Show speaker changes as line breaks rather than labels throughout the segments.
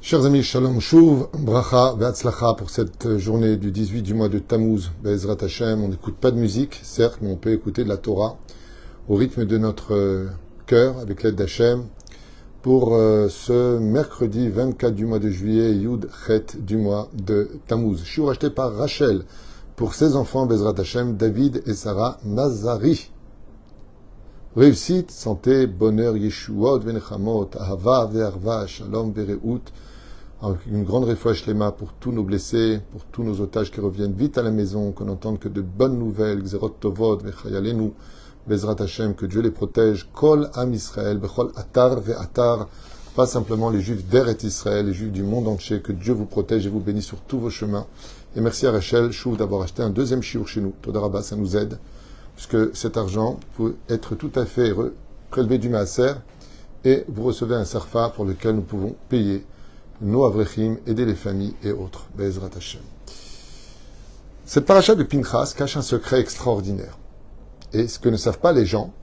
Chers amis, Shalom Shuv, Bracha, Ve'atzlacha pour cette journée du 18 du mois de Tammuz, Be'ezrat Hashem. On n'écoute pas de musique, certes, mais on peut écouter de la Torah au rythme de notre cœur, avec l'aide d'Hashem, pour ce mercredi 24 du mois de juillet, Yud Chet du mois de Tammuz. Je suis racheté par Rachel pour ses enfants, Be'ezrat Hashem, David et Sarah Nazari. Réussite, santé, bonheur, Yeshuot, Venechamot, Ahava, Ve'arva, Shalom, Ve'reut. Une grande réfouache lema pour tous nos blessés, pour tous nos otages qui reviennent vite à la maison, qu'on n'entende que de bonnes nouvelles, Gzerot Tovot, Vechayalenu, Bezrat Hashem, que Dieu les protège, Kol Am Israël, Bechol Atar Ve'atar, pas simplement les Juifs d'Eret Israël, les Juifs du monde entier, que Dieu vous protège et vous bénisse sur tous vos chemins. Et merci à Rachel Chouv d'avoir acheté un deuxième chiour chez nous. Todarabah, ça nous aide, puisque cet argent peut être tout à fait prélevé du Maaser, et vous recevez un serfa pour lequel nous pouvons payer nos avrechim, aider les familles et autres. Be'ezrat Hashem. Cette paracha de Pinchas cache un secret extraordinaire. Et ce que ne savent pas les gens,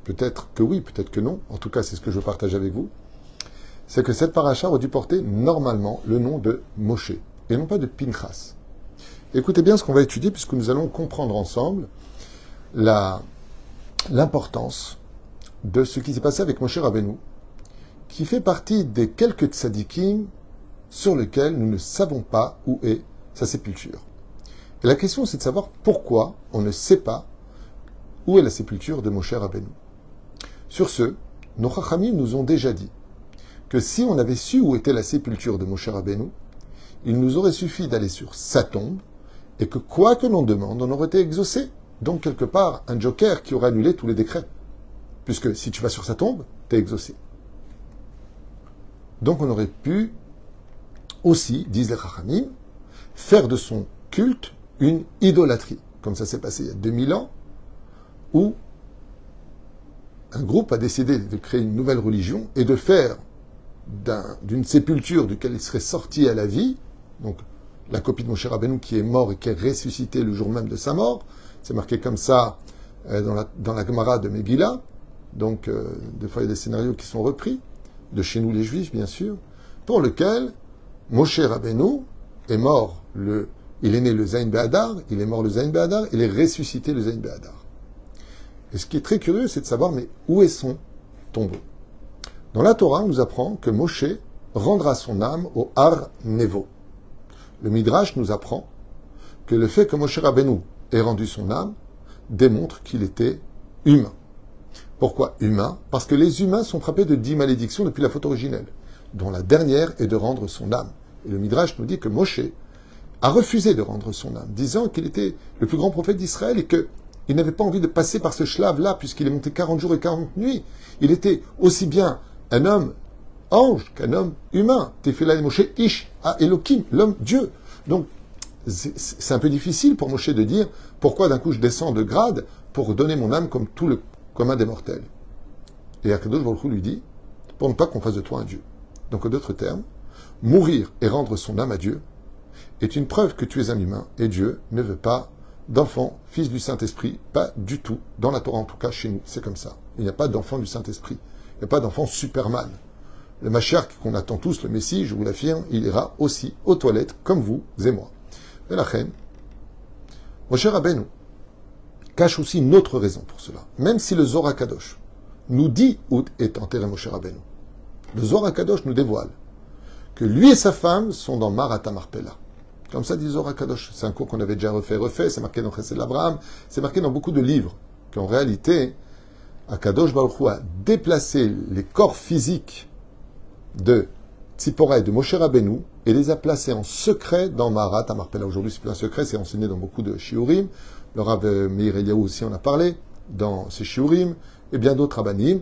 peut-être que oui, peut-être que non, en tout cas c'est ce que je partage avec vous, c'est que cette paracha aurait dû porter normalement le nom de Moshe, et non pas de Pinchas. Écoutez bien ce qu'on va étudier, puisque nous allons comprendre ensemble l'importance de ce qui s'est passé avec Moshe Rabbeinu, qui fait partie des quelques tzadikim sur lesquels nous ne savons pas où est sa sépulture. Et la question, c'est de savoir pourquoi on ne sait pas où est la sépulture de Moshe Rabbeinu. Sur ce, nos chachamim nous ont déjà dit que si on avait su où était la sépulture de Moshe Rabbeinu, il nous aurait suffi d'aller sur sa tombe, et que quoi que l'on demande, on aurait été exaucé. Donc, quelque part, un joker qui aurait annulé tous les décrets. Puisque si tu vas sur sa tombe, t'es exaucé. Donc on aurait pu aussi, disent les Chachamim, faire de son culte une idolâtrie, comme ça s'est passé il y a 2000 ans, où un groupe a décidé de créer une nouvelle religion et de faire d'une sépulture duquel il serait sorti à la vie, donc la copie de Moshe Rabbeinu qui est mort et qui est ressuscité le jour même de sa mort, c'est marqué comme ça dans la Gemara de Megillah, donc des fois il y a des scénarios qui sont repris, de chez nous les Juifs, bien sûr, pour lequel Moshe Rabbeinu est mort il est né le Zayin Be'adar, il est mort le Zayin Be'adar, il est ressuscité le Zayin Be'adar. Et ce qui est très curieux, c'est de savoir, mais où est son tombeau? Dans la Torah, on nous apprend que Moshe rendra son âme au Har Nevo. Le Midrash nous apprend que le fait que Moshe Rabbeinu ait rendu son âme démontre qu'il était humain. Pourquoi humain? Parce que les humains sont frappés de 10 malédictions depuis la faute originelle, dont la dernière est de rendre son âme. Et le Midrash nous dit que Moshe a refusé de rendre son âme, disant qu'il était le plus grand prophète d'Israël et qu'il n'avait pas envie de passer par ce shlave-là, puisqu'il est monté 40 jours et 40 nuits. Il était aussi bien un homme ange qu'un homme humain. Tefillah Moshe Ish à Elohim, l'homme Dieu. Donc, c'est un peu difficile pour Moshe de dire pourquoi d'un coup je descends de grade pour donner mon âme comme tout le commun des mortels. Et Akadosh Baruch Hu lui dit, pour ne pas qu'on fasse de toi un Dieu. Donc, en d'autres termes, mourir et rendre son âme à Dieu est une preuve que tu es un humain, et Dieu ne veut pas d'enfant, fils du Saint-Esprit, pas du tout. Dans la Torah, en tout cas, chez nous, c'est comme ça. Il n'y a pas d'enfant du Saint-Esprit. Il n'y a pas d'enfant Superman. Le Mashiach qu'on attend tous, le Messie, je vous l'affirme, il ira aussi aux toilettes, comme vous et moi. Et la reine, Moshe Rabbeinu cache aussi une autre raison pour cela. Même si le Zohar HaKadosh nous dit où est enterré Moshe Rabbeinu, le Zohar HaKadosh nous dévoile que lui et sa femme sont dans Marat HaMarpela. Comme ça dit le Zohar HaKadosh. C'est un cours qu'on avait déjà refait, c'est marqué dans Chesed l'Abraham, c'est marqué dans beaucoup de livres, qu'en réalité, HaKadosh Baruch Hu a déplacé les corps physiques de Tzipora et de Moshe Rabbeinu et les a placés en secret dans Marat HaMarpela. Aujourd'hui, c'est plus un secret, c'est enseigné dans beaucoup de shiurim. Le Rav Meir Eliyahu aussi en a parlé dans ses shiurim, et bien d'autres rabbanim.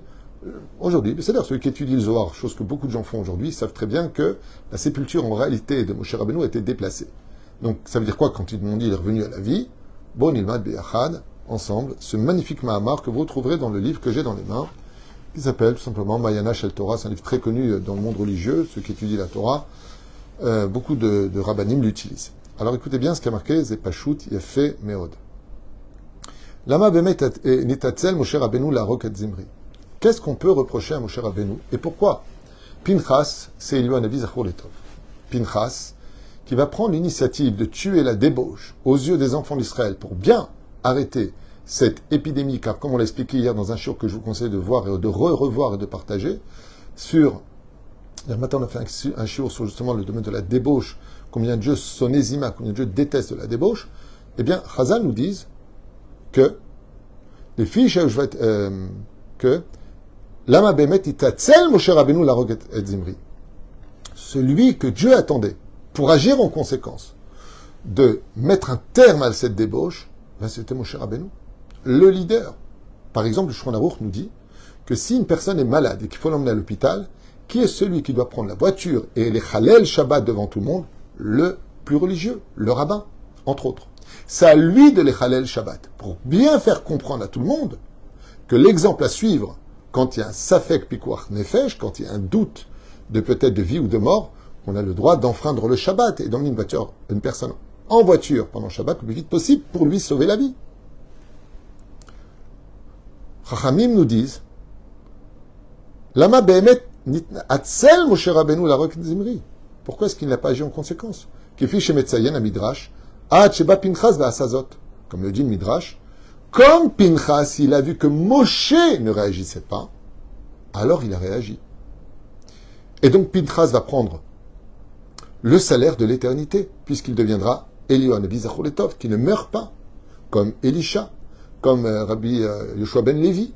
Aujourd'hui, c'est-à-dire celui qui étudie le Zohar, chose que beaucoup de gens font aujourd'hui, savent très bien que la sépulture en réalité de Moshe Rabbeinu a été déplacée. Donc ça veut dire quoi quand ils m'ont dit il est revenu à la vie? Bon ilmad beyachad, ensemble, ce magnifique Mahamar que vous retrouverez dans le livre que j'ai dans les mains, qui s'appelle tout simplement Mayana Shel Torah. C'est un livre très connu dans le monde religieux, ceux qui étudient la Torah, beaucoup de rabbanim l'utilisent. Alors écoutez bien ce qui a marqué, Zepashut Yafé Meod. Lama bemet nitatzel Moshe Rabbeinu la rokat zimri. Qu'est-ce qu'on peut reprocher à Moshe Rabbeinu et pourquoi Pinchas, c'est Eliyahu Hanavi Zachor Letov. Pinchas, qui va prendre l'initiative de tuer la débauche aux yeux des enfants d'Israël pour bien arrêter cette épidémie, car comme on l'a expliqué hier dans un show que je vous conseille de voir et de revoir et de partager, hier matin on a fait un show sur justement le domaine de la débauche, combien Dieu sonésima, combien Dieu déteste la débauche, eh bien, Chazal nous disent que les filles que Lama Bemet itatzel Moshe Rabbeinu la roget et Zimri. Celui que Dieu attendait pour agir en conséquence, de mettre un terme à cette débauche, ben c'était Moshe Rabbeinu, le leader. Par exemple, le Shulchan Aruch nous dit que si une personne est malade et qu'il faut l'emmener à l'hôpital, qui est celui qui doit prendre la voiture et les Chalel Shabbat devant tout le monde? Le plus religieux, le rabbin, entre autres. C'est à lui de les Chalel Shabbat, pour bien faire comprendre à tout le monde que l'exemple à suivre, quand il y a un Safek Pikuach Nefesh, quand il y a un doute de peut-être de vie ou de mort, on a le droit d'enfreindre le Shabbat et d'emmener une personne en voiture pendant le Shabbat le plus vite possible pour lui sauver la vie. Chachamim nous disent Lama Behemet Atzel Moshe Rabbeinu la roket Zimri. Pourquoi est-ce qu'il n'a pas agi en conséquence? Kefi shemetzayen à Midrash, Ad sheba Pinchas ve'asazot. Comme le dit le Midrash, comme Pinchas, il a vu que Moshe ne réagissait pas, alors il a réagi. Et donc Pinchas va prendre le salaire de l'éternité, puisqu'il deviendra Eliyahu Hanavi Zachor Letov, qui ne meurt pas, comme Elisha, comme Rabbi Yoshua ben Levi,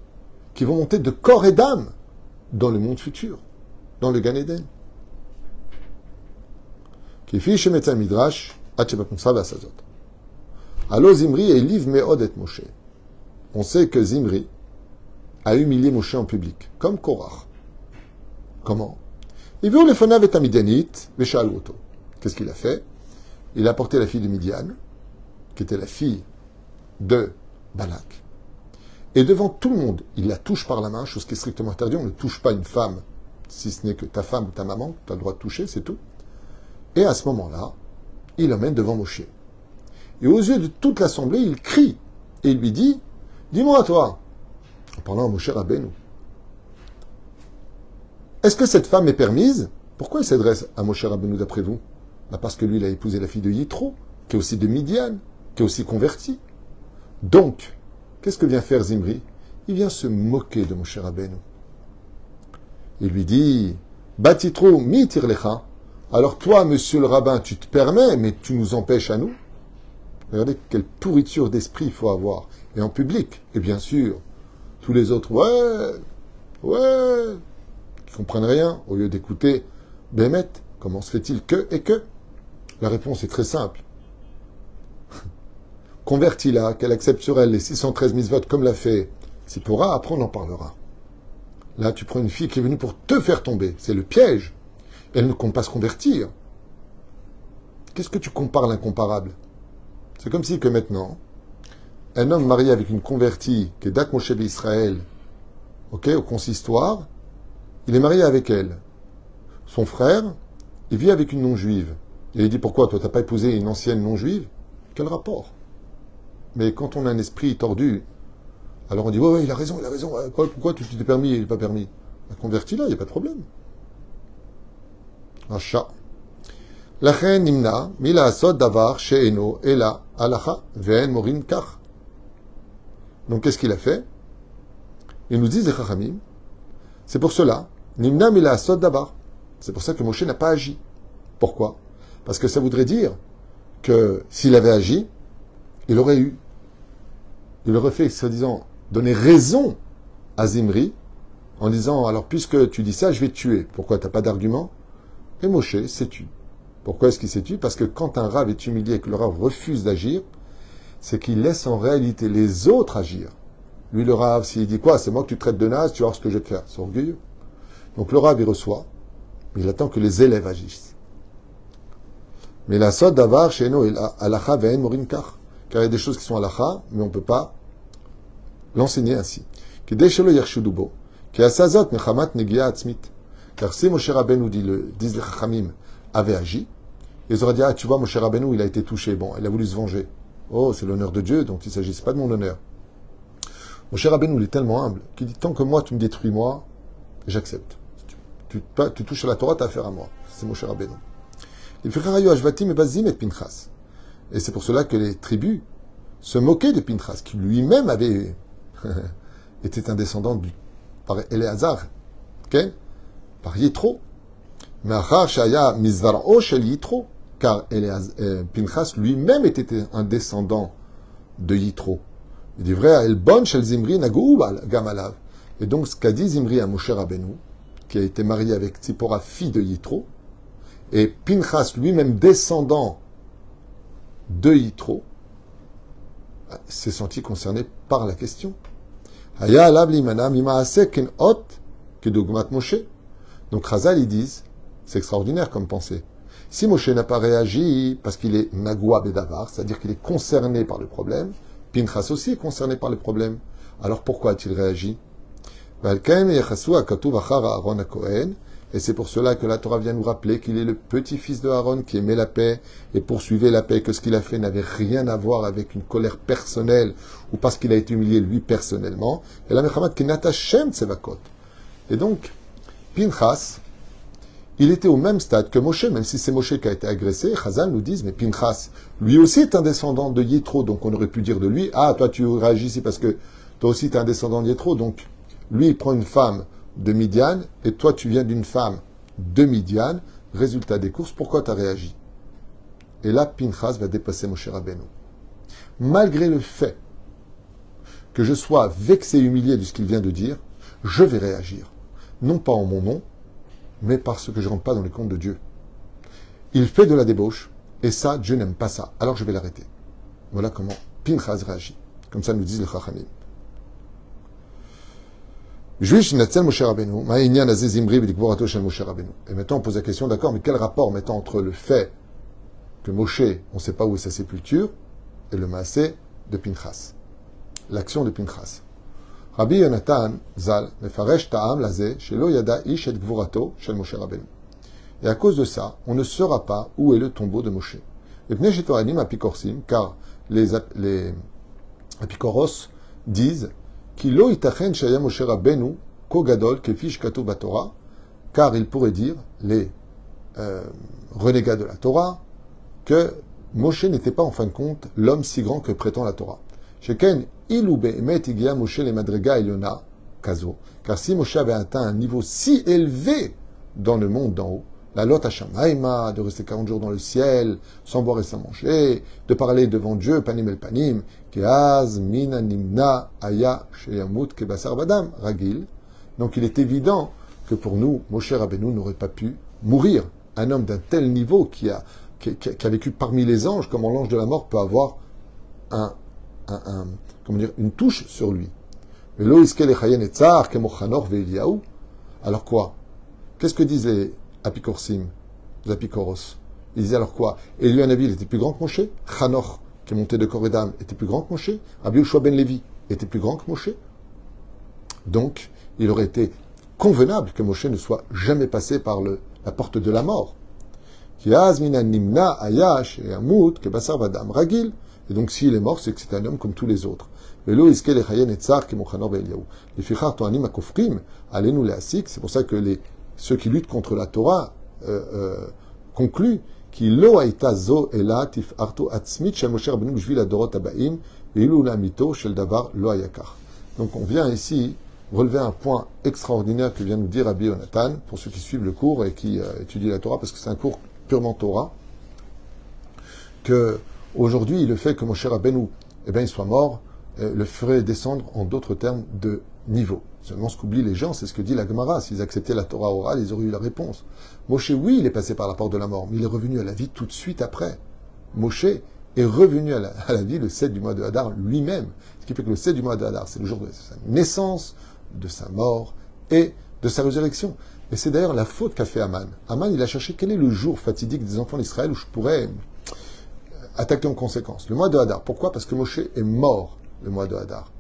qui vont monter de corps et d'âme dans le monde futur, dans le Gan Eden. Kefi shemetza Midrash, Ad sheba Pinchas ve'asazot. Allo Zimri eliv meod et Moshe. On sait que Zimri a humilié Moshe en public, comme Korach. Comment? Il veut le fonav et Midianit, Veshal Woto. Qu'est-ce qu'il a fait? Il a porté la fille de Midian, qui était la fille de Balak. Et devant tout le monde, il la touche par la main, chose qui est strictement interdite. On ne touche pas une femme, si ce n'est que ta femme ou ta maman, tu as le droit de toucher, c'est tout. Et à ce moment-là, il l'emmène devant Moshe. Et aux yeux de toute l'assemblée, il crie. Et il lui dit, dis-moi toi, en parlant à Moshe Rabbeinu, est-ce que cette femme est permise? Pourquoi il s'adresse à Moshe Rabbeinu d'après vous? Parce que lui, il a épousé la fille de Yitro, qui est aussi de Midian, qui est aussi convertie. Donc, qu'est-ce que vient faire Zimri? Il vient se moquer de Moshe Rabbeinu. Il lui dit, Batitro mi tirlecha. Alors toi, monsieur le rabbin, tu te permets, mais tu nous empêches à nous. Regardez quelle pourriture d'esprit il faut avoir. Et en public, et bien sûr, tous les autres, qui comprennent rien, au lieu d'écouter Bémet, comment se fait-il que et que? La réponse est très simple. Convertis-la, qu'elle accepte sur elle les 613 mitzvot comme l'a fait Tzipora, après on en parlera. Là, tu prends une fille qui est venue pour te faire tomber. C'est le piège. Elle ne compte pas se convertir. Qu'est-ce que tu compares l'incomparable? C'est comme si que maintenant, un homme marié avec une convertie qui est Dat Moshe d'Israël, au consistoire, il est marié avec elle. Son frère, il vit avec une non-juive. Et il dit, pourquoi toi, t'as pas épousé une ancienne non-juive? Quel rapport? Mais quand on a un esprit tordu, alors on dit, ouais, il a raison. Pourquoi tu t'es permis et il n'est pas permis? Convertis-la, il n'y a pas de problème. Achat. Lachen nimna, mila asod davar, she'eno, ela, alacha, ve'en morin kach. Donc qu'est-ce qu'il a fait? Ils nous disent les chachamim, c'est pour cela, nimna mila asod davar. C'est pour ça que Moshe n'a pas agi. Pourquoi? Parce que ça voudrait dire que s'il avait agi, il aurait fait, soi-disant, donner raison à Zimri, en disant, alors puisque tu dis ça, je vais te tuer. Pourquoi? T'as pas d'argument? Et Moshe s'est tué. Pourquoi est-ce qu'il s'est tué? Parce que quand un rave est humilié et que le rave refuse d'agir, c'est qu'il laisse en réalité les autres agir. Lui, le rave, s'il dit quoi? C'est moi que tu traites de naze, tu vas voir ce que je vais te faire. C'est orgueilleux. Donc le rave, il reçoit, mais il attend que les élèves agissent. Mais la sod d'avar chez nous, alacha ve'en morin kach. Car il y a des choses qui sont alacha, mais on ne peut pas l'enseigner ainsi. Car si Moshe Rabbeinu disent les Chachamim, avait agi, ils auraient dit, ah, tu vois, Moshe Rabbeinu, il a été touché. Bon, il a voulu se venger. Oh, c'est l'honneur de Dieu, donc il ne s'agissait pas de mon honneur. Moshe Rabbeinu, il est tellement humble qu'il dit, tant que moi, tu me détruis, moi, j'accepte. tu touches à la Torah, tu as affaire à moi. C'est Moshe Rabbeinu. Et c'est pour cela que les tribus se moquaient de Pinchas, qui lui-même avait était un descendant par Éléazar, okay? Par Yitro. Car Pinchas lui-même était un descendant de Yitro. Il dit vrai, Elbon shel Zimri nagou gamalav. Et donc, ce qu'a dit Zimri à Moshe Rabbeinu, qui a été marié avec Tzipora, fille de Yitro, et Pinchas lui-même descendant de Yitro, s'est senti concerné par la question. Haya alav limana mimaase ken ot kedugmat Moshe. Donc Chazal, ils disent, c'est extraordinaire comme pensée. Si Moshe n'a pas réagi parce qu'il est Nagua Bedavar, c'est-à-dire qu'il est concerné par le problème, Pinchas aussi est concerné par le problème. Alors pourquoi a-t-il réagi? Et c'est pour cela que la Torah vient nous rappeler qu'il est le petit-fils de Aaron qui aimait la paix et poursuivait la paix, que ce qu'il a fait n'avait rien à voir avec une colère personnelle ou parce qu'il a été humilié lui personnellement. Et la Mechamat qui n'attachem tsevakot. Et donc, Pinchas, il était au même stade que Moshe, même si c'est Moshe qui a été agressé. Chazal nous dit, mais Pinchas, lui aussi est un descendant de Yitro, donc on aurait pu dire de lui, ah, toi tu réagis ici parce que toi aussi tu es un descendant de Yitro, donc lui il prend une femme de Midian, et toi tu viens d'une femme de Midian, résultat des courses, pourquoi tu as réagi? Et là, Pinchas va dépasser Moshe Rabbeinu. Malgré le fait que je sois vexé et humilié de ce qu'il vient de dire, je vais réagir. Non pas en mon nom, mais parce que je ne rentre pas dans les comptes de Dieu. Il fait de la débauche, et ça, Dieu n'aime pas ça, alors je vais l'arrêter. Voilà comment Pinchas réagit. Comme ça nous disent les Chachamim. Et maintenant on pose la question, d'accord, mais quel rapport mettant entre le fait que Moshe, on ne sait pas où est sa sépulture, et le maasé de Pinchas, l'action de Pinchas. Rabbi Yonatan Zal mefaresh ta'am lazeh shelo yada ish et gvurato shel Moshe Rabbeinu. Et à cause de ça, on ne saura pas où est le tombeau de Moshe. Et pnei shetoranim apikorsim, car les apikoros disent Kilo itachen shaya Moshe Rabbeinu ko gadol kefish katuv baTorah, car ils pourraient dire, les renégats de la Torah, que Moshe n'était pas en fin de compte l'homme si grand que prétend la Torah. Sheken ilou be'emet igia Moshe le madrega eliona kazo, car si Moshe avait atteint un niveau si élevé dans le monde d'en haut, la lot hashamaima, de rester 40 jours dans le ciel, sans boire et sans manger, de parler devant Dieu, panim el panim, keaz mina nimna aya sheyamut kebasar badam ragil. Donc il est évident que pour nous, Moshe Rabbeinu n'aurait pas pu mourir. Un homme d'un tel niveau qui a vécu parmi les anges, comment l'ange de la mort peut avoir une touche sur lui. Alors quoi? Qu'est-ce que disent les apikorsim, les apikoros? Ils disaient alors quoi? Élie Hanavi, il était plus grand que Moshe. Chanoch, qui est monté de corps et d'âme, était plus grand que Moshe. Rabbi Yoshua ben Levi était plus grand que Moshe. Donc, il aurait été convenable que Moshe ne soit jamais passé par la porte de la mort. Et donc, s'il est mort, c'est que c'est un homme comme tous les autres. C'est pour ça que ceux qui luttent contre la Torah concluent donc on vient ici relever un point extraordinaire que vient nous dire Rabbi Yonatan, pour ceux qui suivent le cours et qui étudient la Torah, parce que c'est un cours purement Torah, que aujourd'hui, le fait que Moshe Rabbeinu il soit mort, le ferait descendre en d'autres termes de niveau. Seulement ce qu'oublient les gens, c'est ce que dit la Gemara. S'ils acceptaient la Torah orale, ils auraient eu la réponse. Moshe, oui, il est passé par la porte de la mort, mais il est revenu à la vie tout de suite après. Moshe est revenu à la vie le 7 du mois de Hadar lui-même. Ce qui fait que le 7 du mois de Hadar, c'est le jour de sa naissance, de sa mort et de sa résurrection. Et c'est d'ailleurs la faute qu'a fait Aman. Aman, il a cherché quel est le jour fatidique des enfants d'Israël où je pourrais attaquer en conséquence. Le mois de Hadar. Pourquoi? Parce que Moshe est mort le mois de Hadar.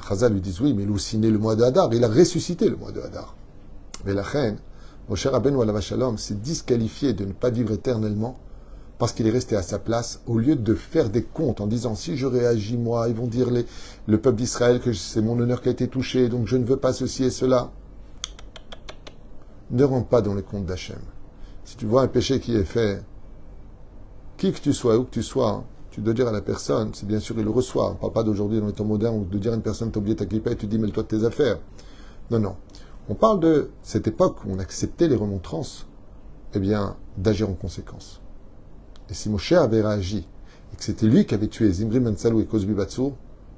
Chazal lui dit, oui, mais il a aussi né le mois de Hadar. Il a ressuscité le mois de Hadar. Mais la reine, Moshe Rabbeinu alav shalom, s'est disqualifié de ne pas vivre éternellement parce qu'il est resté à sa place, au lieu de faire des comptes en disant, si je réagis moi, ils vont dire le peuple d'Israël que c'est mon honneur qui a été touché, donc je ne veux pas ceci et cela. ne rentre pas dans les comptes d'Hachem. Si tu vois un péché qui est fait, qui que tu sois, où que tu sois, tu dois dire à la personne, c'est bien sûr, il le reçoit. On ne parle pas d'aujourd'hui dans les temps modernes où de dire à une personne, t'as oublié ta kippa et tu dis, mêle-toi de tes affaires. Non, non. On parle de cette époque où on acceptait les remontrances, eh bien, d'agir en conséquence. Et si Moshe avait réagi, et que c'était lui qui avait tué Zimri Mansalou et Kozbi Batsour,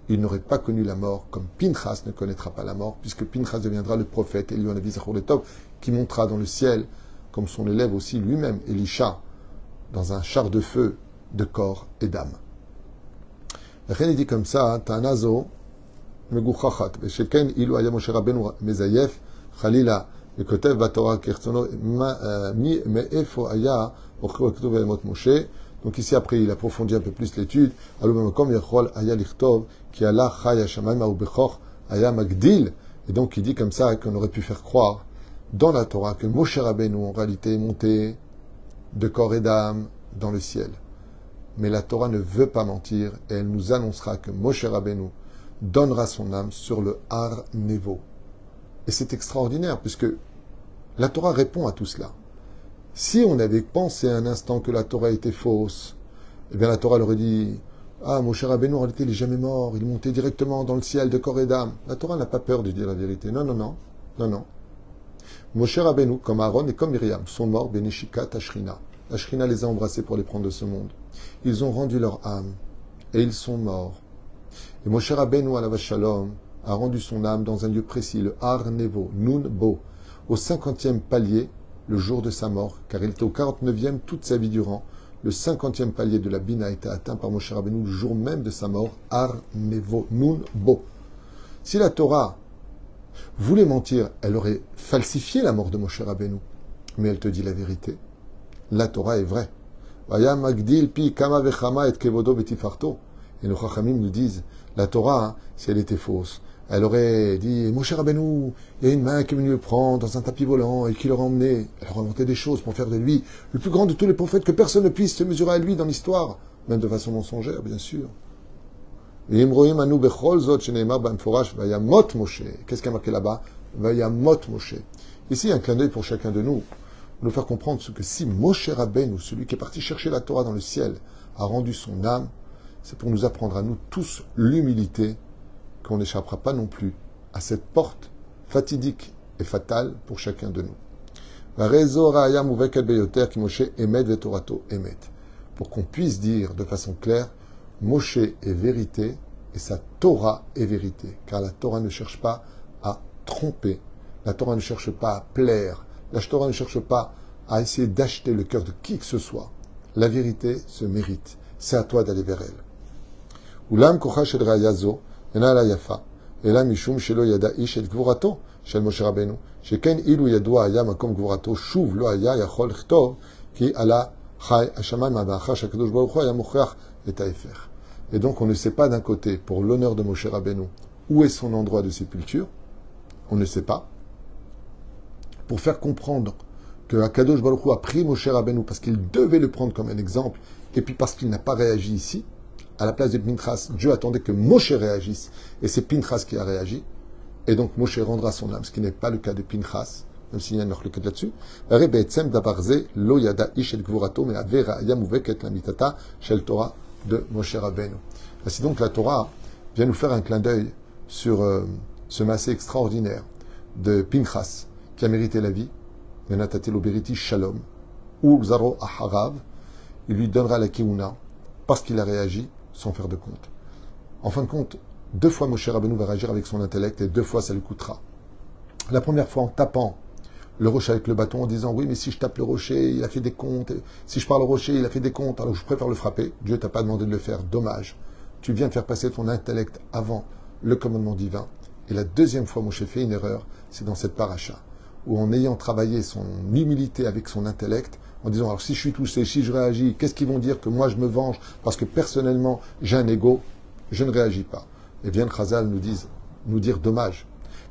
il n'aurait pas connu la mort, comme Pinchas ne connaîtra pas la mort, puisque Pinchas deviendra le prophète, Elion Navi Zachor le Tov, qui montera dans le ciel, comme son élève aussi lui-même, Elisha, dans un char de feu de corps et d'âme. Rien n'est dit comme ça, Ta'anazo, Meguchachat, Vesheken ilu aya Moshe Rabbeinu mezayef, Chalila, Vekotev Batorah Kertzono, mi me'efo aya, Ochro Ketov Ve'emot Moshe. Donc ici après il approfondit un peu plus l'étude. Alum Yachol aya lichtov, ki Allah Chaya Shamayim ou Bechoch aya Magdil. Et donc il dit comme ça qu'on aurait pu faire croire dans la Torah que Moshe Rabbeinu en réalité est monté de corps et d'âme dans le ciel. Mais la Torah ne veut pas mentir et elle nous annoncera que Moshe Rabbeinu donnera son âme sur le Har Nevo. Et c'est extraordinaire puisque la Torah répond à tout cela. Si on avait pensé un instant que la Torah était fausse, eh bien la Torah leur aurait dit « Ah, Moshe Rabbeinu, en réalité, il n'est jamais mort, il est monté directement dans le ciel de corps et d'âme. » La Torah n'a pas peur de dire la vérité. Non, non, non, non, non. Moshe Rabbeinu, comme Aaron et comme Myriam, sont morts Benishika Tashrina. La Shrina les a embrassés pour les prendre de ce monde. Ils ont rendu leur âme et ils sont morts. Et Moshe Rabbeinu, alav shalom, a rendu son âme dans un lieu précis, le Har Nevo, Nun Bo, au 50e palier, le jour de sa mort, car il était au 49e toute sa vie durant. Le 50e palier de la Bina a été atteint par Moshe Rabbeinu le jour même de sa mort, Har Nevo, Nun Bo. Si la Torah voulait mentir, elle aurait falsifié la mort de Moshe Rabbeinu. Mais elle te dit la vérité. La Torah est vraie. Et nos Chachamim nous disent, la Torah, si elle était fausse, elle aurait dit, Moshe Rabbeinu, il y a une main qui est venue le prendre dans un tapis volant et qui l'aurait emmené. Elle aurait inventé des choses pour faire de lui le plus grand de tous les prophètes, que personne ne puisse se mesurer à lui dans l'histoire, même de façon mensongère, bien sûr. Qu'est-ce qu'il y a marqué là-bas? Vayamot Moshe. Ici, un clin d'œil pour chacun de nous faire comprendre ce que si Moshe Rabbeinu, celui qui est parti chercher la Torah dans le ciel, a rendu son âme, c'est pour nous apprendre à nous tous l'humilité, qu'on n'échappera pas non plus à cette porte fatidique et fatale pour chacun de nous. Pour qu'on puisse dire de façon claire, Moshe est vérité et sa Torah est vérité. Car la Torah ne cherche pas à tromper, la Torah ne cherche pas à plaire, la Torah ne cherche pas à essayer d'acheter le cœur de qui que ce soit. La vérité se mérite. C'est à toi d'aller vers elle. Ulam kocha shel rayazo ena la yafa ela mishum shelo yada ish et gvurato shel Moshe Rabbeinu sheken ilu yadua aya makom gvurato shuv lo aya yachol chtov ki ala chay hashamayim ha'achar shakadosh baruch hu aya mochach et haefer. Et donc on ne sait pas d'un côté, pour l'honneur de Moshe Rabbeinu, où est son endroit de sépulture. On ne sait pas. Pour faire comprendre que Akadosh Baruch Hu a pris Moshe Rabbeinu parce qu'il devait le prendre comme un exemple, et puis parce qu'il n'a pas réagi ici, à la place de Pinchas, Dieu attendait que Moshe réagisse, et c'est Pinchas qui a réagi, et donc Moshe rendra son âme, ce qui n'est pas le cas de Pinchas, même s'il y a une marque là-dessus. Lo yada ish et gvurato, mais avera yamuveket la mitata shel Torah de Moshe Rabbeinu. Ainsi donc la Torah vient nous faire un clin d'œil sur ce massé extraordinaire de Pinchas, qui a mérité la vie, Menatatelo Beriti Shalom, ou Zaro Aharav, il lui donnera la Kiuna, parce qu'il a réagi sans faire de compte. En fin de compte, 2 fois Moshe Rabbeinu va réagir avec son intellect, et 2 fois ça lui coûtera. La première fois en tapant le rocher avec le bâton, en disant, oui, mais si je tape le rocher, il a fait des comptes, si je parle au rocher, il a fait des comptes, alors je préfère le frapper. Dieu t'a pas demandé de le faire, dommage. Tu viens de faire passer ton intellect avant le commandement divin. Et la deuxième fois, Moshe fait une erreur, c'est dans cette paracha, où en ayant travaillé son humilité avec son intellect, en disant, alors si je suis touché, si je réagis, qu'est-ce qu'ils vont dire que moi je me venge, parce que personnellement j'ai un ego, je ne réagis pas. Et bien Chazal nous dire dommage.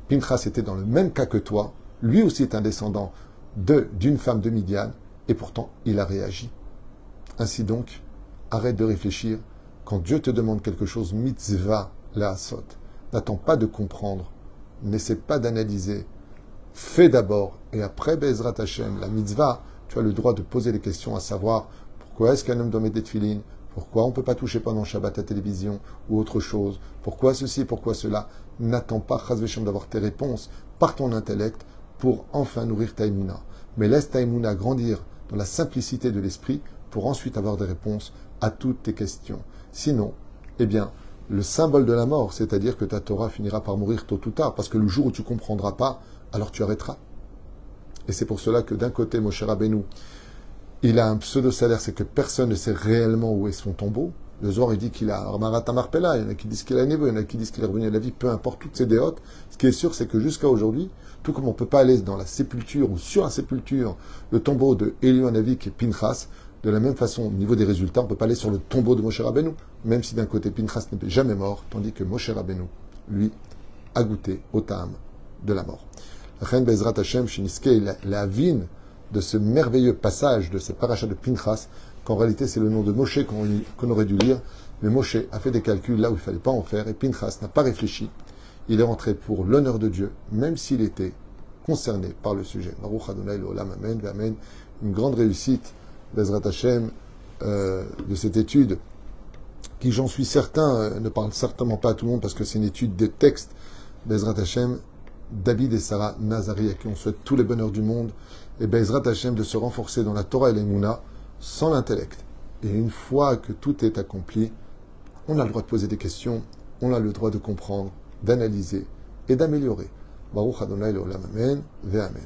Pinchas était dans le même cas que toi, lui aussi est un descendant d'une femme de Midian, et pourtant il a réagi. Ainsi donc, arrête de réfléchir. Quand Dieu te demande quelque chose, mitzvah la asot. N'attends pas de comprendre, n'essaie pas d'analyser. fais d'abord, et après, Bezrat Hashem, la mitzvah, tu as le droit de poser des questions, à savoir, pourquoi est-ce qu'un homme doit mettre des tefilines? Pourquoi on ne peut pas toucher pendant Shabbat à la télévision ou autre chose? Pourquoi ceci, pourquoi cela? N'attends pas, Chaz v'Shem, d'avoir tes réponses par ton intellect pour enfin nourrir ta Emouna. Mais laisse ta Emouna grandir dans la simplicité de l'esprit pour ensuite avoir des réponses à toutes tes questions. Sinon, eh bien, le symbole de la mort, c'est-à-dire que ta Torah finira par mourir tôt ou tard, parce que le jour où tu ne comprendras pas, alors tu arrêteras. Et c'est pour cela que d'un côté, Moshe Rabbeinu, il a un pseudo-salaire, c'est que personne ne sait réellement où est son tombeau. Le Zohar, il dit qu'il a Marata Marpella, il y en a qui disent qu'il a Névo, il y en a qui disent qu'il est revenu à la vie, peu importe toutes ces déotes. Ce qui est sûr, c'est que jusqu'à aujourd'hui, tout comme on ne peut pas aller dans la sépulture ou sur la sépulture, le tombeau de Eliyahu qui est Pinchas, de la même façon, au niveau des résultats, on ne peut pas aller sur le tombeau de Moshe Rabbeinu, même si d'un côté Pinchas n'est jamais mort, tandis que Moshe Rabbeinu, lui, a goûté au ta'am de la mort. La reine Bezrat Hashem, Shiniske, la vine de ce merveilleux passage de ce parachat de Pinchas, qu'en réalité c'est le nom de Moshe qu'on aurait dû lire, mais Moshe a fait des calculs là où il ne fallait pas en faire, et Pinchas n'a pas réfléchi. Il est rentré pour l'honneur de Dieu, même s'il était concerné par le sujet. Baruch Adonai L'Olam, Amen, Amen. Une grande réussite, Bezrat Hashem, de cette étude, qui j'en suis certain, ne parle certainement pas à tout le monde, parce que c'est une étude de texte, Bezrat Hashem, David et Sarah Nazari, à qui on souhaite tous les bonheurs du monde, et Bezrat Hashem de se renforcer dans la Torah et l'Emouna sans l'intellect. Et une fois que tout est accompli, on a le droit de poser des questions, on a le droit de comprendre, d'analyser et d'améliorer. Baruch Adonai L'Olam, Amen, Ve Amen.